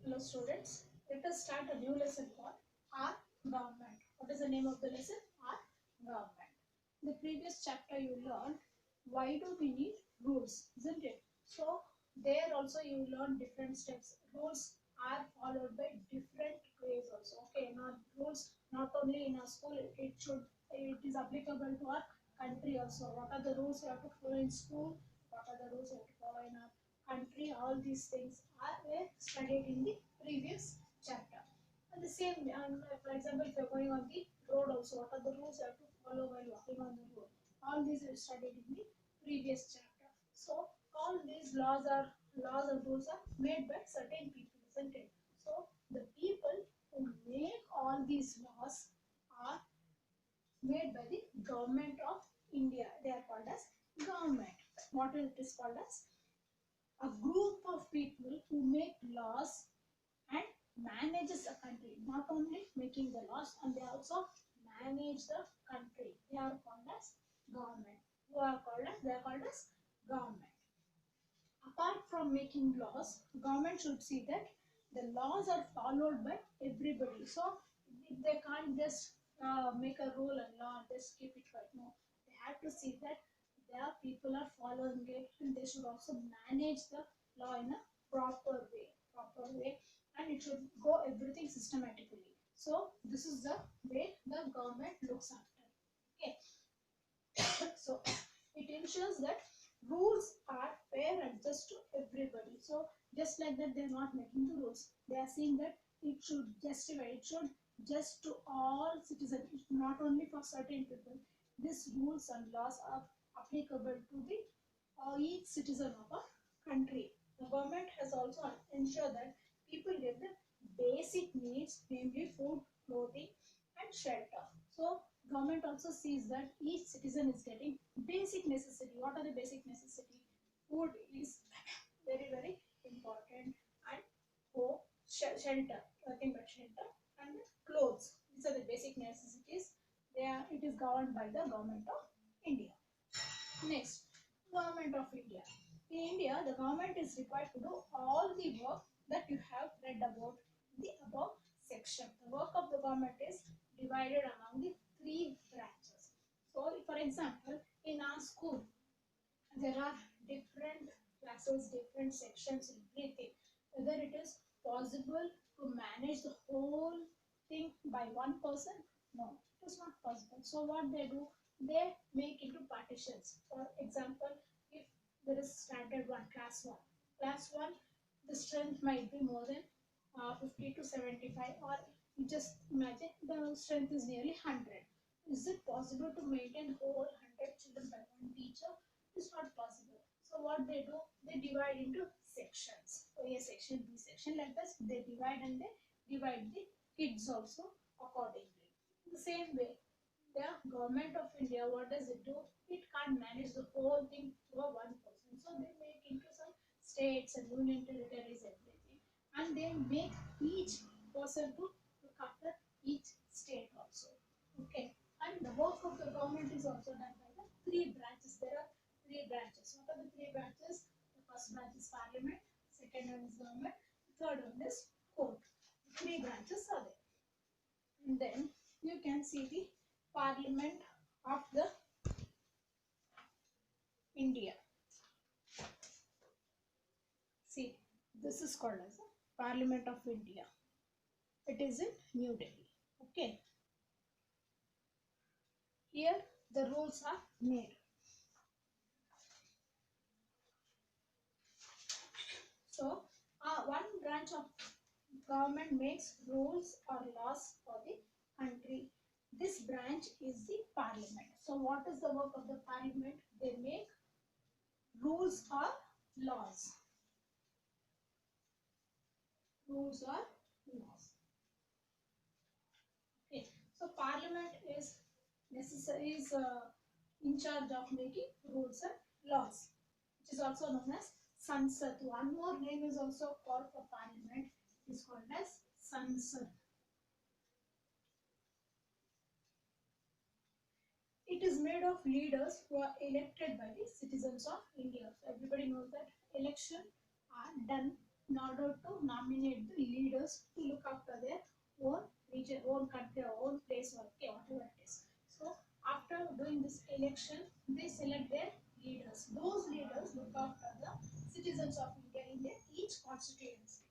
Hello students, let us start a new lesson called Our Government. What is the name of the lesson? Our Government. In the previous chapter you learned why do we need rules, isn't it? So there also you learn different steps. Rules are followed by different ways also. Okay, not rules not only in our school, it is applicable to our country also. What are the rules we have to follow in school? What are the rules we have to follow in our country? All these things are studied in the previous chapter. And the same, for example, if you're going on the road also, what are the rules you have to follow while walking on the road? All these are studied in the previous chapter. So all these laws and rules are made by certain people, isn't it? So the people who make all these laws are made by the government of India. They are called as government. What it is called as? A group of people who make laws and manages a country. Not only making the laws, and they also manage the country. They are called as government. They are called as government. Apart from making laws, government should see that the laws are followed by everybody. So they can't just make a rule and law and just keep it right. No, they have to see that their people are following it, and they should also manage the law in a proper way, and it should go everything systematically. So this is the way the government looks after. Okay, so it ensures that rules are fair and just to everybody. So just like that, they're not making the rules. They are saying that it should justify, it should just to all citizens, not only for certain people. These rules and laws are applicable to the each citizen of a country. The government has also ensured that people get the basic needs, namely food, clothing, and shelter. So government also sees that each citizen is getting basic necessity. What are the basic necessity? Food is very important, and shelter, nothing but shelter, and clothes. These are the basic necessities. It is governed by the government of India. Next, government of India. In India, the government is required to do all the work that you have read about in the above section. The work of the government is divided among the three branches. So, for example, in our school, there are different classes, different sections, everything. Whether it is possible to manage the whole thing by one person? No, it is not possible. So what they do, they make into partitions. For example, if there is standard one, class one, the strength might be more than 50 to 75, or you just imagine the strength is nearly 100. Is it possible to maintain whole 100 children by one teacher? It's not possible. So what they do, they divide into sections. So A section, B section, like this. They divide, and they divide the kids also accordingly. In the same way, the government of India, what does it do? It can't manage the whole thing through one person. So they make into some states and union territories, everything. And they make each person to look after each state also. Okay. And the work of the government is also done by the three branches. There are three branches. What are the three branches? The first branch is parliament, second one is government, the third one is court. Three branches are there. And then you can see the parliament of the India. See, this is called as the Parliament of India. It is in New Delhi. Okay. Here the rules are made. So, one branch of government makes rules or laws for the country. This branch is the parliament. So, what is the work of the parliament? They make rules or laws. Rules or laws. Okay. So, parliament is necessary is in charge of making rules and laws, which is also known as Sansad. One more name is also called for parliament. It is called as Sansad. It is made of leaders who are elected by the citizens of India. So everybody knows that election are done in order to nominate the election, they select their leaders. Those leaders look after the citizens of India in their each constituency.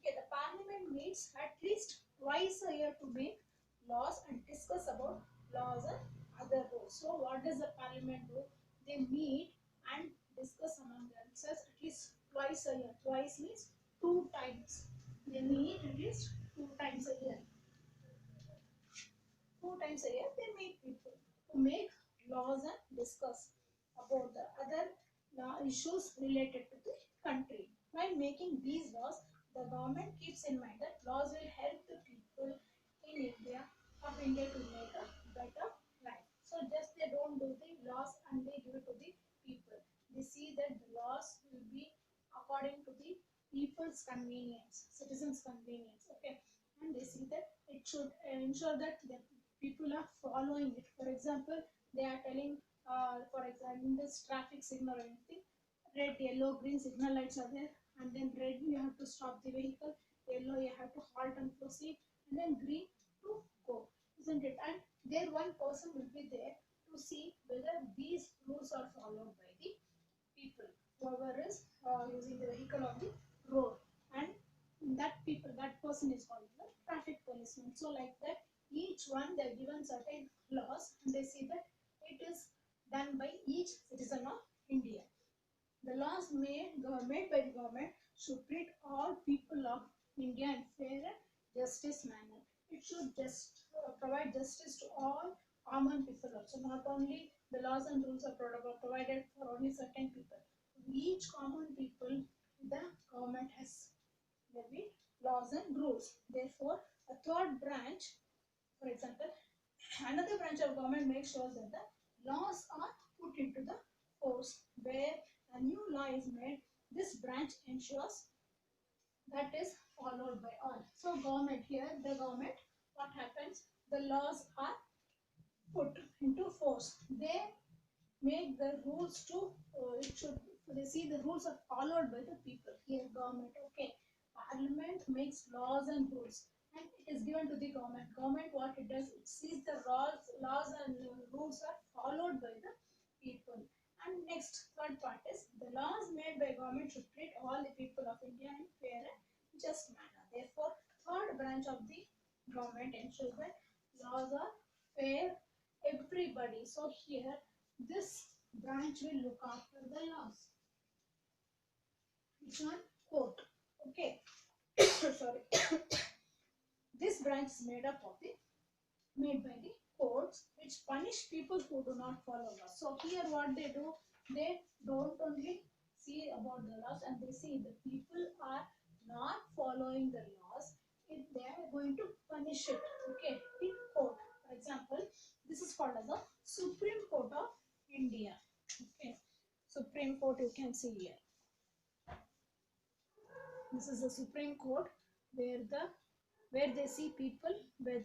Okay, the parliament meets at least twice a year to make laws and discuss about laws and other rules. So what does the parliament do? They meet and discuss among themselves at least twice a year. Twice means 2 times. They meet at least 2 times a year. 2 times a year they meet people to make laws and discuss about the other law issues related to the country. While making these laws, the government keeps in mind that laws will help the people in India to make a better life. So just they don't do the laws and they give it to the people. They see that the laws will be according to the people's convenience, citizens' convenience. Okay, and they see that it should ensure that the people are following it. For example, they are telling, for example, in this traffic signal or anything, red, yellow, green signal lights are there, and then red you have to stop the vehicle, yellow you have to halt and proceed, and then green to go, isn't it? And there one person will be there to see whether these rules are followed by the people, whoever is using the vehicle on the road, and that person is called the traffic policeman. So like that, each one they're given certain laws and they see that it is done by each citizen of India. The laws made by the government should treat all people of India in fair and justice manner. It should just provide justice to all common people also. Not only the laws and rules are provided for only certain people. Each common people, the government has there be laws and rules. Therefore, a third branch, for example, another branch of government makes sure that the laws are put into the force. Where a new law is made, this branch ensures that is followed by all. So government here, the government, what happens? The laws are put into force. They make the rules to, it should, they see the rules are followed by the people. Here government, okay. Parliament makes laws and rules and it is given to the government. Government what it does, it sees the laws and rules are followed by the people. And next, third part is the laws made by government should treat all the people of India in fair and just manner. Therefore, third branch of the government ensures that laws are fair everybody. So here this branch will look after the laws. Which one? Court. Okay. Sorry. This branch is made by the courts which punish people who do not follow laws. So here what they do, they don't only see about the laws and they see the people are not following the laws, if they are going to punish it. Okay, in court. For example, this is called as the Supreme Court of India. Okay, Supreme Court you can see here. This is the Supreme Court where they see people whether